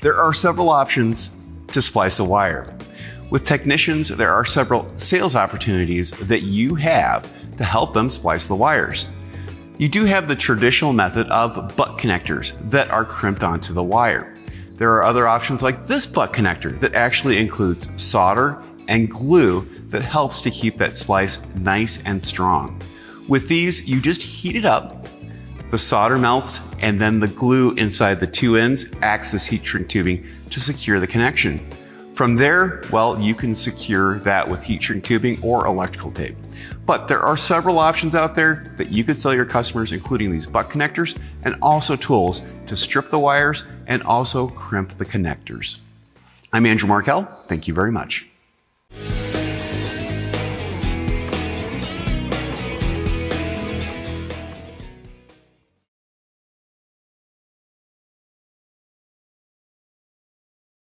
There are several options to splice a wire. With technicians, there are several sales opportunities that you have to help them splice the wires. You do have the traditional method of butt connectors that are crimped onto the wire. There are other options like this butt connector that actually includes solder and glue that helps to keep that splice nice and strong. With these, you just heat it up, the solder melts, and then the glue inside the two ends acts as heat shrink tubing to secure the connection. From there, well, you can secure that with heat shrink tubing or electrical tape. But there are several options out there that you could sell your customers, including these butt connectors and also tools to strip the wires and also crimp the connectors. I'm Andrew Markell. Thank you very much.